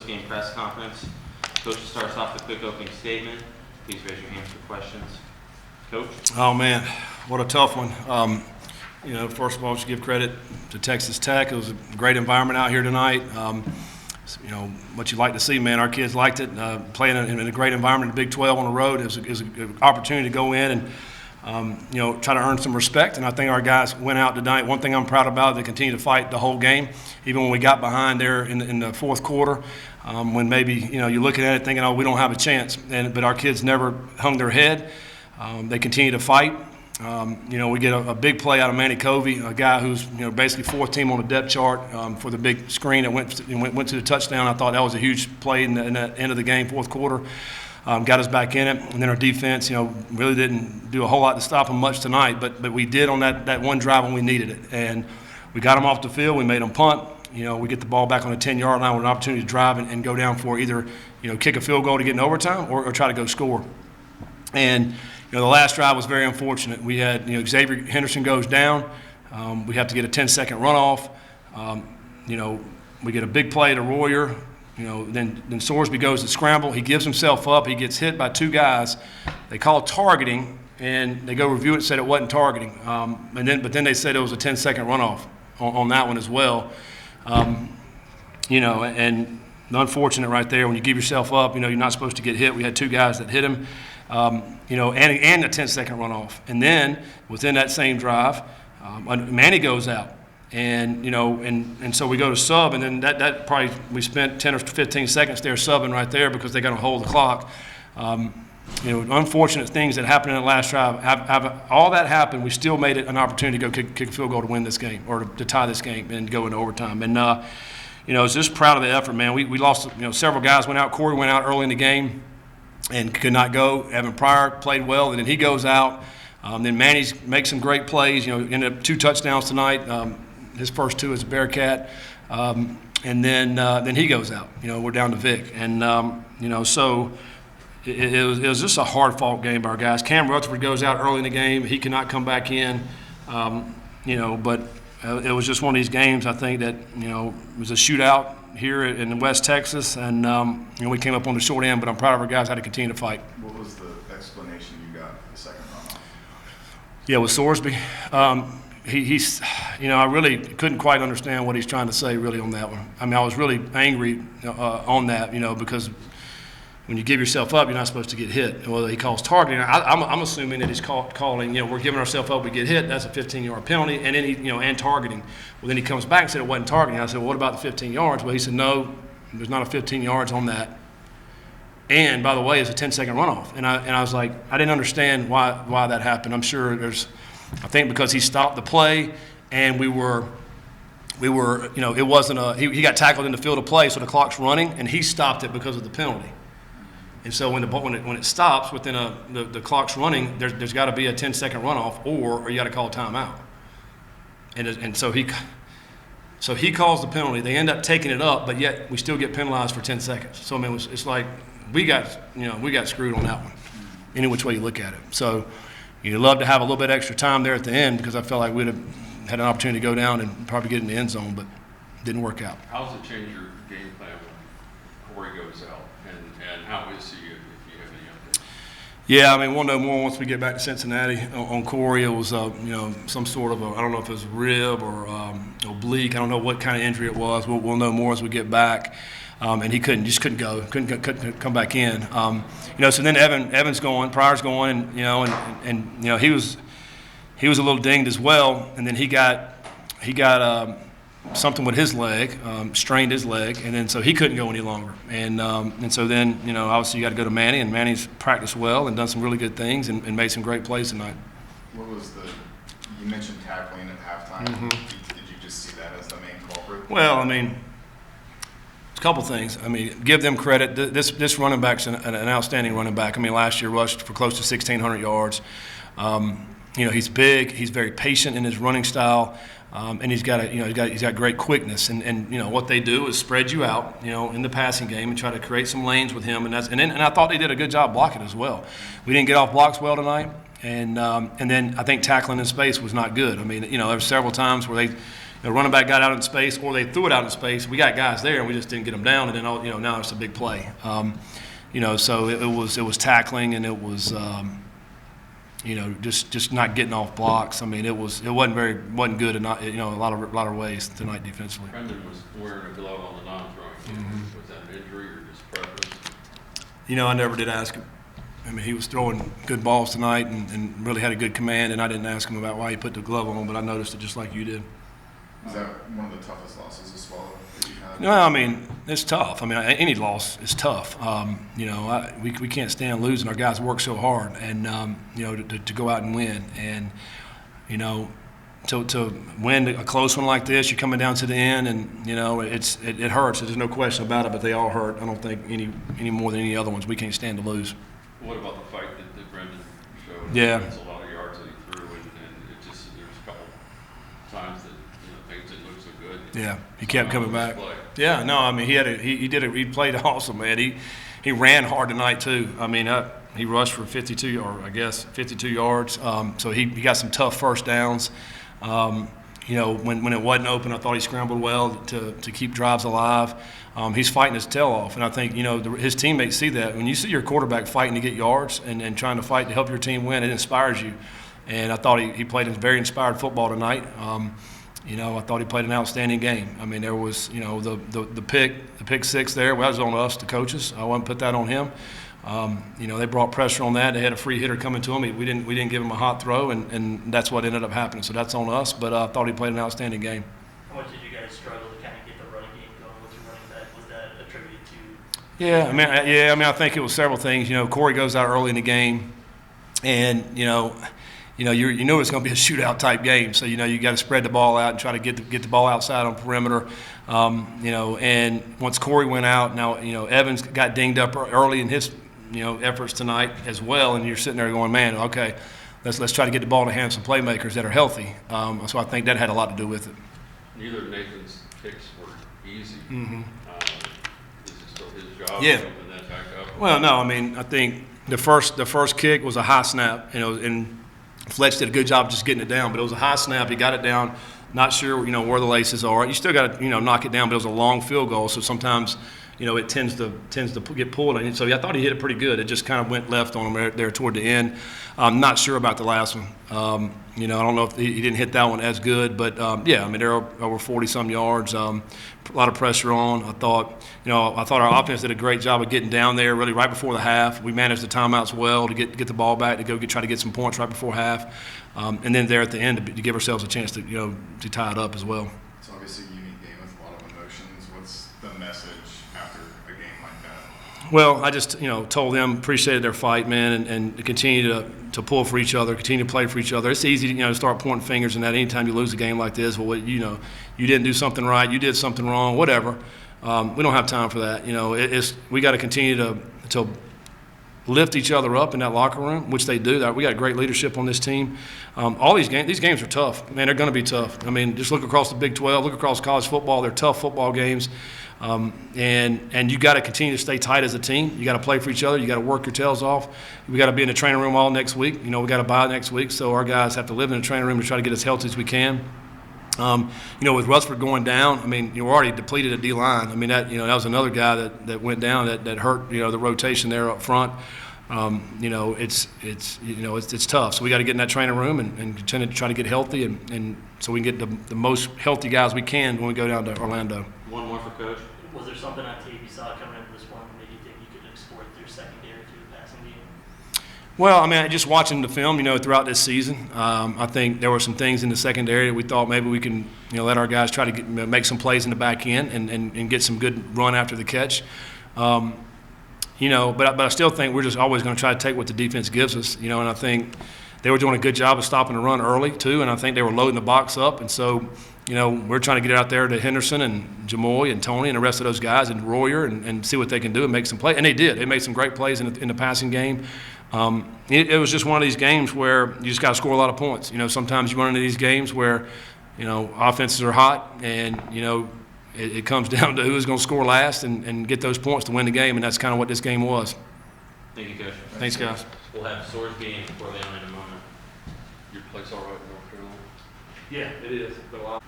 post-game press conference. Coach starts off with a quick opening statement. Please raise your hands for questions. Coach? Oh, man, what a tough one. First of all, I should give credit to Texas Tech. It was a great environment out here tonight. What you like to see, man. Our kids liked it. Playing in a great environment in the Big 12 on the road is an opportunity to go in and try to earn some respect, and I think our guys went out tonight. One thing I'm proud about, they continue to fight the whole game, even when we got behind there in the fourth quarter, when maybe you're looking at it thinking, oh, we don't have a chance, but our kids never hung their head. They continue to fight. We get a big play out of Manny Covey, a guy who's basically fourth team on the depth chart for the big screen that went to the touchdown. I thought that was a huge play in the end of the game, fourth quarter. Got us back in it, and then our defense, really didn't do a whole lot to stop them much tonight, but we did on that one drive when we needed it, and we got them off the field. We made them punt. We get the ball back on the 10-yard line with an opportunity to drive and go down for either kick a field goal to get in overtime or try to go score. And the last drive was very unfortunate. We had Xavier Henderson goes down. We have to get a 10-second runoff. We get a big play to Royer. Then Sorsby goes to scramble. He gives himself up. He gets hit by two guys. They call targeting, and they go review it and said it wasn't targeting. But then they said it was a 10-second runoff on that one as well. And unfortunate right there when you give yourself up. You're not supposed to get hit. We had two guys that hit him. And a 10-second runoff. And then within that same drive, Manny goes out. And so we go to sub, and then that probably we spent 10 or 15 seconds there subbing right there because they got to hold the clock. Unfortunate things that happened in the last drive. All that happened, we still made it an opportunity to go kick a field goal to win this game or to tie this game and go into overtime. And I was just proud of the effort, man. We lost. Several guys went out. Corey went out early in the game and could not go. Evan Pryor played well, and then he goes out. Then Manny makes some great plays. Ended up 2 touchdowns tonight. His first 2 as a Bearcat, and then he goes out. We're down to Vic, and so it was just a hard-fought game by our guys. Cam Rutherford goes out early in the game. He cannot come back in, but it was just one of these games. I think that it was a shootout here in West Texas, and we came up on the short end. But I'm proud of our guys how to continue to fight. What was the explanation you got for the second runoff? Yeah, with Sorsby. He's I really couldn't quite understand what he's trying to say really on that one. I mean, I was really angry on that, because when you give yourself up, you're not supposed to get hit. Well, he calls targeting. I'm assuming that he's calling, we're giving ourselves up, we get hit, that's a 15-yard penalty, and then he, and targeting. Well, then he comes back and said it wasn't targeting. I said, well, what about the 15 yards? Well, he said, no, there's not a 15 yards on that. And, by the way, it's a 10-second runoff. And I was like, I didn't understand why that happened. I'm sure I think because he stopped the play, and we were, it wasn't he got tackled in the field of play, so the clock's running, and he stopped it because of the penalty. And so when it stops within the clock's running, there's got to be a 10-second runoff, or you got to call a timeout. And so he calls the penalty. They end up taking it up, but yet we still get penalized for 10 seconds. So I mean, it's like we got screwed on that one, any which way you look at it. So. You'd love to have a little bit extra time there at the end because I felt like we'd have had an opportunity to go down and probably get in the end zone, but it didn't work out. How does it change your game plan when Corey goes out, and how is he, if you have any updates? Yeah, I mean, we'll know more once we get back to Cincinnati. On Corey, it was some sort of I don't know if it was rib or oblique. I don't know what kind of injury it was. We'll know more as we get back. And he couldn't go, couldn't come back in. So then Evan's going, Pryor's going, and he was a little dinged as well, and then he got something with his leg, strained his leg, and then so he couldn't go any longer. And so then obviously you got to go to Manny, and Manny's practiced well and done some really good things and made some great plays tonight. What was you mentioned tackling at halftime? Mm-hmm. Did you just see that as the main culprit? Well, I mean. A couple things. I mean, give them credit. This running back's an outstanding running back. I mean, last year rushed for close to 1,600 yards. He's big. He's very patient in his running style, and he's got great quickness. And what they do is spread you out, in the passing game and try to create some lanes with him. And I thought they did a good job blocking as well. We didn't get off blocks well tonight, and then I think tackling in space was not good. I mean, there were several times where they. the running back got out in space, or they threw it out in space. We got guys there, and we just didn't get them down. And then now it's a big play. So it was tackling, and it was just not getting off blocks. I mean, it wasn't good in a lot of ways tonight defensively. Brendan was wearing a glove on the non-throwing. Was that an injury or just preference? I never did ask him. I mean, he was throwing good balls tonight and really had a good command, and I didn't ask him about why he put the glove on, but I noticed it just like you did. Is that one of the toughest losses to swallow that you had? No, I mean, it's tough. I mean, any loss is tough. We can't stand losing. Our guys work so hard, and to go out and win, and to win a close one like this, you're coming down to the end, and it hurts. There's no question about it. But they all hurt. I don't think any more than any other ones. We can't stand to lose. What about the fight that Brendan showed? Yeah. It's a lot of yards that he threw, and it just there's a couple times that things didn't look so good. Yeah, he kept coming back. Play. Yeah, no, I mean he played awesome, man. He ran hard tonight too. I mean he rushed for 52 yards. So he got some tough first downs. When it wasn't open, I thought he scrambled well to keep drives alive. He's fighting his tail off, and I think his teammates see that. When you see your quarterback fighting to get yards and trying to fight to help your team win, it inspires you. And I thought he played a very inspired football tonight. I thought he played an outstanding game. I mean, there was the pick six there. Well, that was on us, the coaches. I wouldn't put that on him. They brought pressure on that. They had a free hitter coming to him. We didn't give him a hot throw, and that's what ended up happening. So that's on us. But I thought he played an outstanding game. How much did you guys struggle to kind of get the running game going with your running back? Was that attributed to? Yeah, I mean, I think it was several things. Corey goes out early in the game, and you know it's going to be a shootout type game. So you got to spread the ball out and try to get the ball outside on perimeter. And once Corey went out, now Evans got dinged up early in his efforts tonight as well. And you're sitting there going, man, okay, let's try to get the ball in the hands of some playmakers that are healthy. So I think that had a lot to do with it. Neither of Nathan's kicks were easy. Mm-hmm. This is still his job. Yeah. To open that back up. Well, no, I mean, I think the first kick was a high snap, and Fletch did a good job just getting it down, but it was a high snap. He got it down, not sure, where the laces are. You still got to, knock it down, but it was a long field goal, so sometimes, it tends to get pulled. And so I thought he hit it pretty good. It just kind of went left on him there toward the end. I'm not sure about the last one. I don't know if he didn't hit that one as good, but there are over 40-some yards. A lot of pressure on. I thought our offense did a great job of getting down there really right before the half. We managed the timeouts well to get the ball back, to try to get some points right before half, and then there at the end to give ourselves a chance to tie it up as well. It's obviously a unique game with a lot of emotions. What's the message after a game like that? Well, I just told them appreciated their fight, man, and continue to pull for each other, continue to play for each other. It's easy to start pointing fingers and that anytime you lose a game like this. Well, you didn't do something right, you did something wrong, whatever. We don't have time for that. We got to continue to lift each other up in that locker room, which they do. We got great leadership on this team. All these games are tough. Man, they're going to be tough. I mean, just look across the Big 12, look across college football. They're tough football games. And you got to continue to stay tight as a team. You got to play for each other. You got to work your tails off. We got to be in the training room all next week. We got to bye next week, so our guys have to live in the training room to try to get as healthy as we can. With Rutherford going down, I mean, we're already depleted at D-line. I mean, that was another guy that went down that hurt, the rotation there up front. It's tough. So we got to get in that training room and continue to try to get healthy and so we can get the most healthy guys we can when we go down to Orlando. One more for Coach. Was there something on tape you saw coming into this one that made you think you could exploit through secondary through the passing game? Well, I mean, just watching the film, throughout this season, I think there were some things in the secondary that we thought maybe we can, let our guys try to make some plays in the back end and get some good run after the catch. But I still think we're just always going to try to take what the defense gives us, and I think they were doing a good job of stopping the run early too, and I think they were loading the box up, and so we're trying to get out there to Henderson and Jamoy and Tony and the rest of those guys and Royer and see what they can do and make some plays, and they did. They made some great plays in the passing game. It was just one of these games where you just got to score a lot of points. Sometimes you run into these games where offenses are hot and it comes down to who's going to score last and get those points to win the game, and that's kind of what this game was. Thank you, Coach. Thanks, guys. We'll have Sorsby and Corleone in a moment. Your place all right in North Carolina? Yeah, it is. But a lot.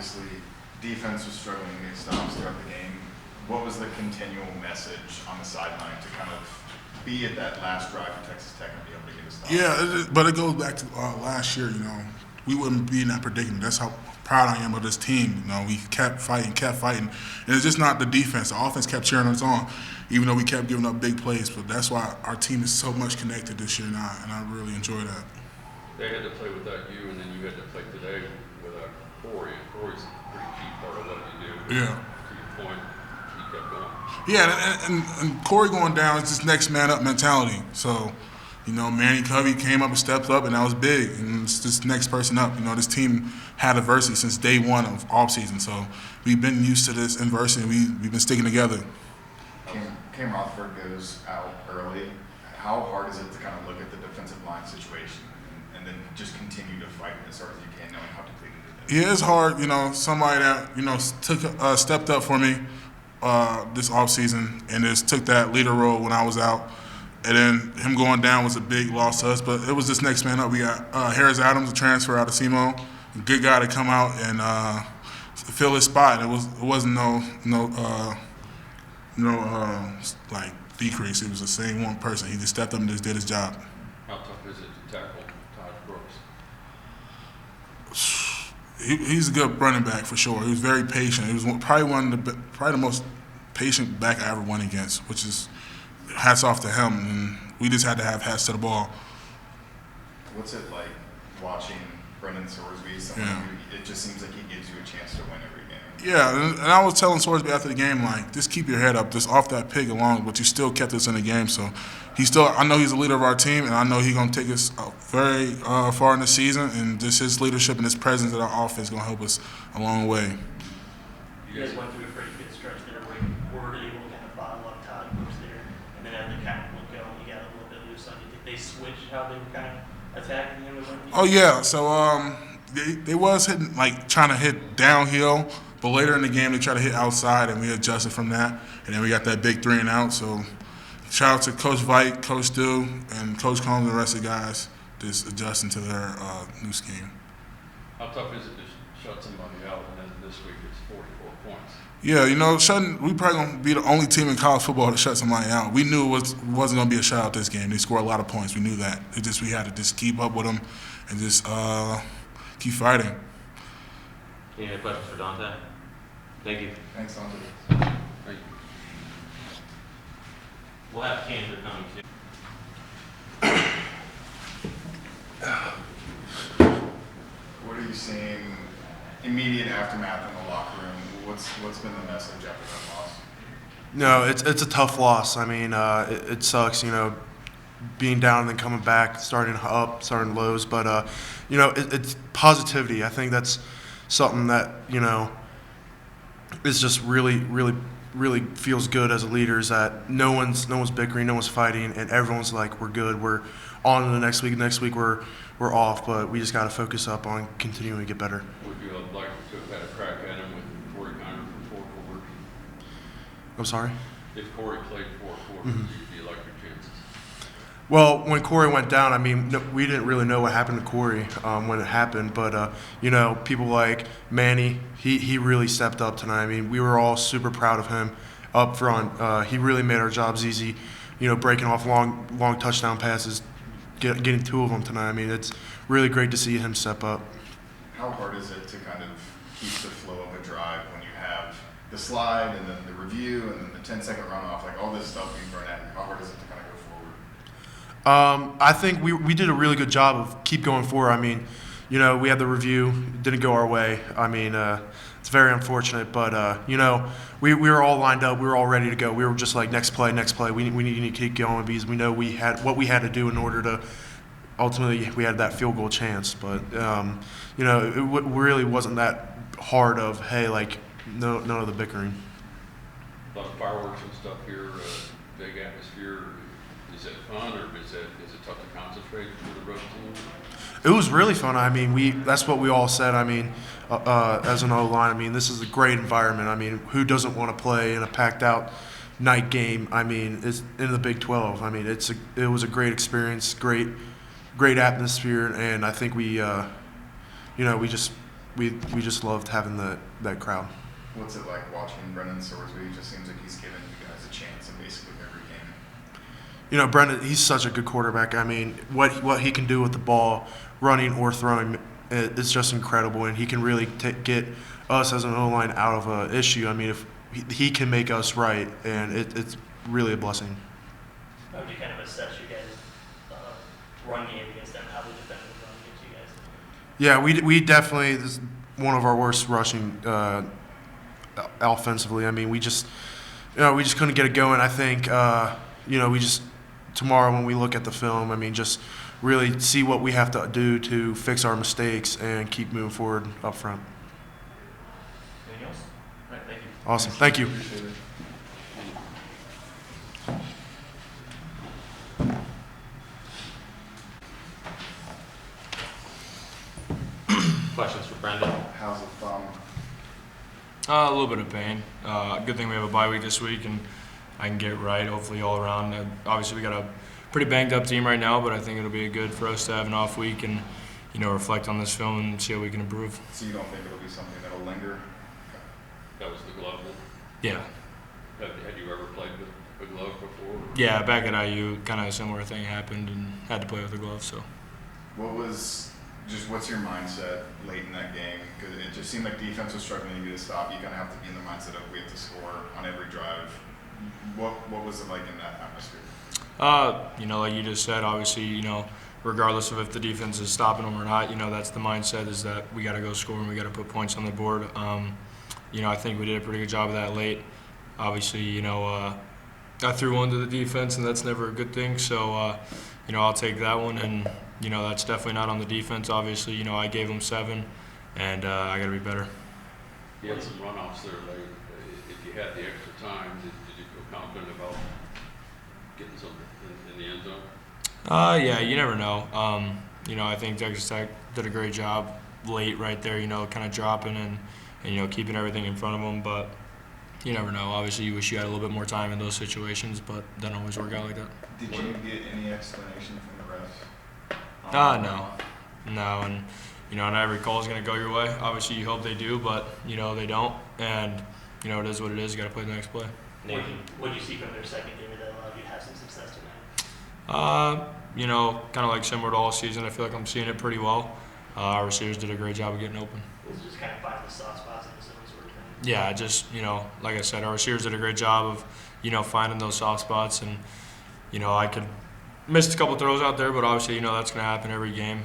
obviously defense was struggling to get stops throughout the game. What was the continual message on the sideline to kind of be at that last drive for Texas Tech and be able to get a stop? Yeah, but it goes back to last year. We wouldn't be in that predicament. That's how proud I am of this team. We kept fighting, and it's just not the defense. The offense kept cheering us on, even though we kept giving up big plays. But that's why our team is so much connected this year now, and I really enjoy that. They had to play without you, and then you had to play today without Corey. And Corey's a pretty key part of what you do. Yeah. To your point, he kept going. Yeah, and Corey going down is this next man up mentality. So, Manny Covey came up and stepped up, and that was big. And it's this next person up. This team had adversity since day one of offseason. So we've been used to this adversity. We've been sticking together. Cam Rutherford goes out early. How hard is it to kind of look at the defensive line situation and then just continue to fight as hard as you can, knowing how depleted it is? Yeah, it's hard. Somebody that stepped up for me this offseason and just took that leader role when I was out. And then him going down was a big loss to us. But it was this next man up. We got Harris Adams, a transfer out of SEMO, a good guy to come out and fill his spot. It wasn't no decrease. It was the same one person. He just stepped up and just did his job. How tough is it to tackle Todd Brooks? He's a good running back for sure. He was very patient. He was probably the most patient back I ever went against, which is hats off to him. And we just had to have hats to the ball. What's it like watching Brendan Sorsby? Someone who it just seems like he gives you a chance to win every game. Yeah, and I was telling Sorsby after the game, just keep your head up, just off that pig along, but you still kept us in the game. So I know he's the leader of our team, and I know he's going to take us very far in the season, and just his leadership and his presence at our offense is going to help us a long way. You guys went through a pretty good stretch there where you were able to kind of bottle up Todd Brooks there, and then as the kind of went going, you got a little bit loose on you. Did they switch how they were kind of attacking him? Oh, yeah. So they was hitting, trying to hit downhill, but later in the game they tried to hit outside, and we adjusted from that, and then we got that big 3 and out. So shout out to Coach Vite, Coach Stu, and Coach Combs and the rest of the guys just adjusting to their new scheme. How tough is it to shut somebody out, and then this week it's 44 points? Yeah, we probably going to be the only team in college football to shut somebody out. We knew it wasn't going to be a shutout this game. They scored a lot of points. We knew that. We had to just keep up with them and just keep fighting. Any other questions for Dante? Thank you. Thanks, Dante. Thank you. We'll have Kandra coming too. What are you seeing immediate aftermath in the locker room? What's been the message after that loss? No, it's a tough loss. I mean, it sucks, being down and then coming back, starting up, starting lows. But, it's positivity. I think that's something that, is just really, really, really feels good as a leader is that no one's bickering, no one's fighting, and everyone's like, we're good, we're on to the next week. Next week we're off, but we just got to focus up on continuing to get better. Would you like to have had a crack at him with Corey Kandra from four forward? I'm sorry? If Corey played four forward, do you like your chances? Well, when Corey went down, I mean, we didn't really know what happened to Corey when it happened. But, people like Manny, he really stepped up tonight. I mean, we were all super proud of him up front. He really made our jobs easy, breaking off long touchdown passes, getting 2 of them tonight. I mean, it's really great to see him step up. How hard is it to kind of keep the flow of a drive when you have the slide and then the review and then the 10-second runoff, all this stuff being thrown at you? How hard is it to kind of go forward? I think we did a really good job of keep going forward. I mean, we had the review, it didn't go our way. I mean, it's very unfortunate, but we were all lined up, we were all ready to go. We were just like next play. We need to keep going because we know we had what we had to do in order to ultimately we had that field goal chance. But it really wasn't that hard of none of the bickering. A lot of fireworks and stuff here, big atmosphere. Is it fun or is it tough to concentrate for the road team? It was really fun. I mean, that's what we all said. I mean, as an O-line, I mean, this is a great environment. I mean, who doesn't want to play in a packed-out night game? I mean, it's in the Big 12. I mean, it was a great experience, great atmosphere, and I think we just we just loved having that crowd. What's it like watching Brendan Sorsby? It just seems like he's given you guys a chance in basically every game. You know, Brendan, he's such a good quarterback. I mean, what he can do with the ball, running or throwing, it's just incredible. And he can really get us as an O-line out of an issue. I mean, if he can make us right, and it's really a blessing. How would you kind of assess you guys' run game against them? How they defend the run against you guys? Yeah, we definitely, this is one of our worst rushing offensively. I mean, we just couldn't get it going. I think, tomorrow when we look at the film, I mean, just really see what we have to do to fix our mistakes and keep moving forward up front. Anything else? All right, thank you. Awesome. Thank you. Appreciate it. Questions for Brendan? How's the thumb? A little bit of pain. Good thing we have a bye week this week, and I can get it right, hopefully, all around. Obviously, we got a pretty banged-up team right now, but I think it'll be good for us to have an off week and, reflect on this film and see how we can improve. So you don't think it'll be something that'll linger? That was the glove. Yeah. Had you ever played with a glove before? Yeah, back at IU, kind of a similar thing happened and had to play with a glove, so. What's your mindset late in that game? Because it just seemed like defense was struggling to get a stop. You kind of have to be in the mindset of we have to score on every drive. What was it like in that atmosphere? Like you just said, obviously, regardless of if the defense is stopping them or not, that's the mindset is that we got to go score and we got to put points on the board. I think we did a pretty good job of that late. Obviously, I threw one to the defense, and that's never a good thing. So, I'll take that one, and that's definitely not on the defense. Obviously, I gave them 7, and I got to be better. You had some runoffs there late. If you had the extra time, did you feel confident about getting something in the end zone? Yeah, you never know. I think Texas Tech did a great job late right there, kind of dropping and keeping everything in front of them. But you never know. Obviously, you wish you had a little bit more time in those situations, but doesn't always work out like that. Did you get any explanation from the refs? No. And, not every call is going to go your way. Obviously, you hope they do, but, they don't. And, it is what it is. You got to play the next play. What do you see from their secondary that allowed you to have some success tonight? Kind of like similar to all season, I feel like I'm seeing it pretty well. Our receivers did a great job of getting open. It's just kind of finding the soft spots and some sort of thing. Yeah, just, like I said, our receivers did a great job of, finding those soft spots. And, I could missed a couple throws out there, but obviously, that's going to happen every game.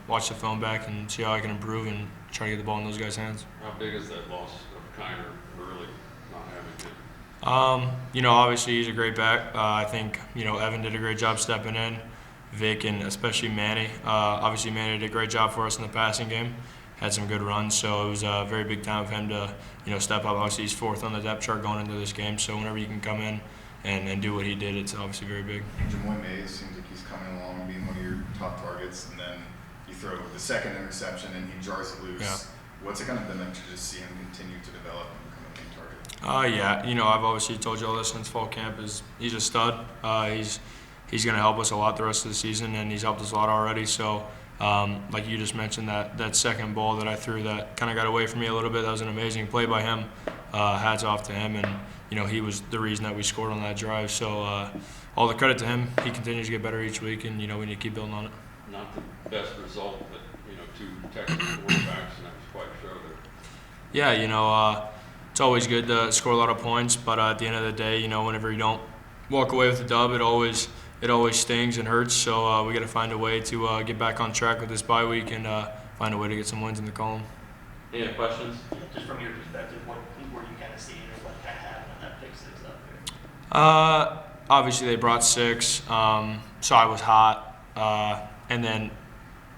Watch the film back and see how I can improve and try to get the ball in those guys' hands. How big is that loss of Kandra really not having him? Obviously he's a great back. I think, Evan did a great job stepping in. Vic and especially Manny. Obviously Manny did a great job for us in the passing game. Had some good runs, so it was a very big time for him to, step up. Obviously he's 4th on the depth chart going into this game, so whenever you can come in and do what he did, it's obviously very big. Jamoy Mays seems like he's coming along and being one of your top targets, and then you throw the second interception and he jars it loose. Yeah. What's it kind of been like to just see him continue to develop and become a main target? Yeah, I've obviously told you all this since fall camp. He's a stud. He's going to help us a lot the rest of the season, and he's helped us a lot already. So, like you just mentioned, that second ball that I threw that kind of got away from me a little bit, that was an amazing play by him. Hats off to him, and he was the reason that we scored on that drive. So, all the credit to him. He continues to get better each week, and we need to keep building on it. Not the best result, but 2 technical quarterbacks, and that was quite a show there. Yeah, it's always good to score a lot of points, but at the end of the day, whenever you don't walk away with a dub, it always stings and hurts. So we got to find a way to get back on track with this bye week and find a way to get some wins in the column. Any other questions? Just from your perspective, what were you kind of seeing or what kind of happened on that pick 6 up there? Obviously, they brought 6, so I was hot. And then,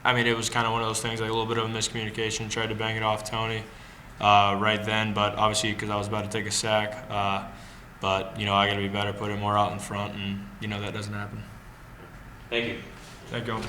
it was kind of one of those things, like a little bit of a miscommunication. Tried to bang it off Tony right then, but obviously because I was about to take a sack. But, I got to be better, put it more out in front, and, that doesn't happen. Thank you. Thank you.